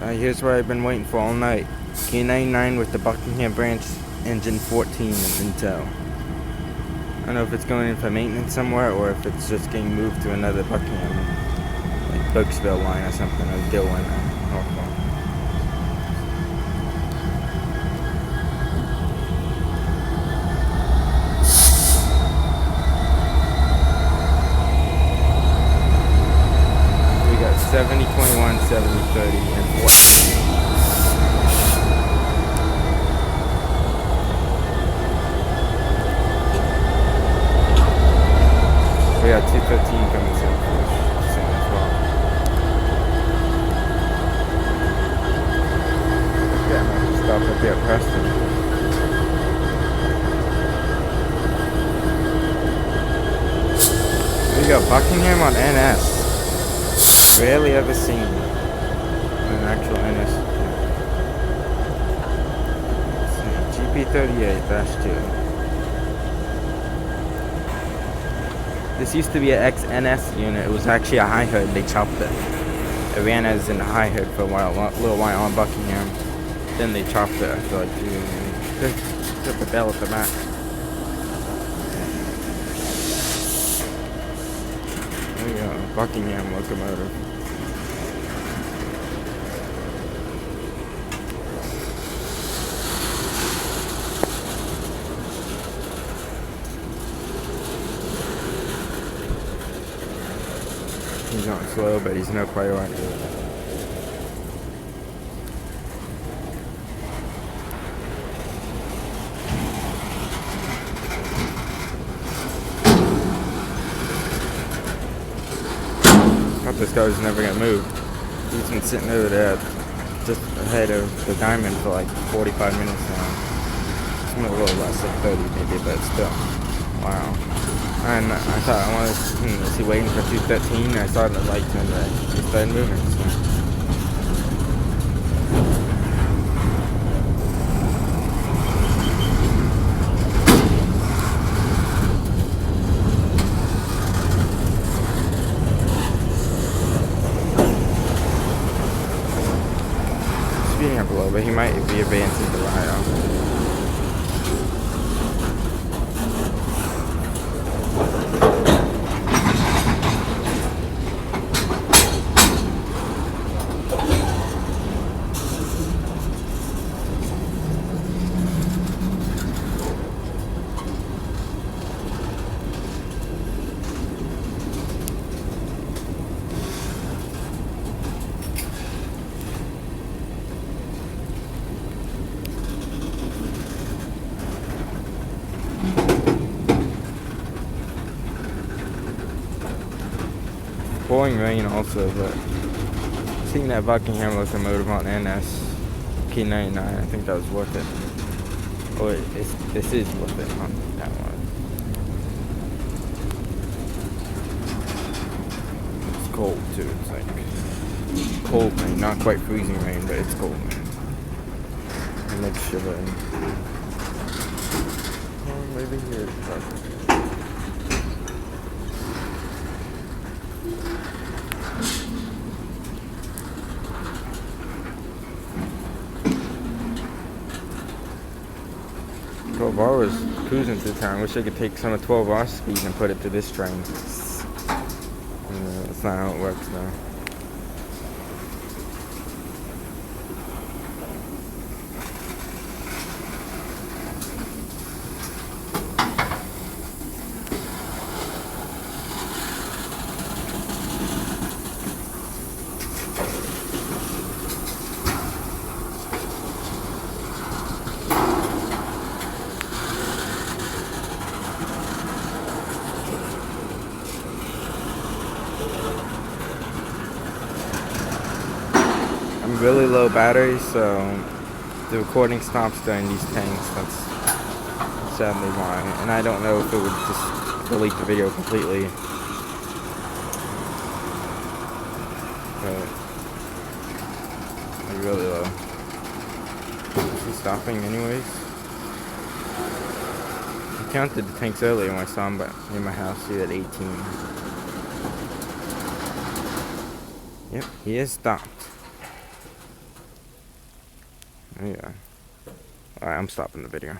Here's what I've been waiting for all night. K99 with the Buckingham Branch engine 14 in tow. I don't know if it's going in for maintenance somewhere or if it's just getting moved to another Buckingham, like Burkesville line or something, or Dillon or Norfolk. We got 70, 21, 70, 30, and 40. We got 215 coming soon as well. Yeah, man, stop up here at Preston. We got Buckingham on NS. Rarely ever seen an actual NS. GP38-2. This used to be an XNS unit. It was actually a high hood. They chopped it. It ran as in a high hood for a little while on Buckingham. Then they chopped it after like 2 years. Just the bell at the back. There we go. Buckingham locomotive. He's not slow, but he's no priority. Thought this guy was never gonna move. He's been sitting over there just ahead of the diamond for like 45 minutes now. It's a little less, like 30 maybe, but still. Wow. And I thought, is he waiting for 213? I saw the light turn red. He started moving. So. Speeding up a little bit, he might be advancing the ride. Pouring rain also, but seeing that Buckingham locomotive on NS K99, I think that was worth it. Or this is worth it on that one. It's cold too. It's like cold rain, not quite freezing rain, but it's cold rain. It makes shivering. Or maybe here it's perfect. I was cruising through town. Wish I could take some of 12R speed and put it to this train. That's not how it works though. Really low battery, so the recording stops during these tanks. That's sadly why. And I don't know if it would just delete the video completely. But like really low. Is he stopping anyways? I counted the tanks earlier when I saw him in my house. He had 18. Yep, he is stopped. Yeah. Alright, I'm stopping the video.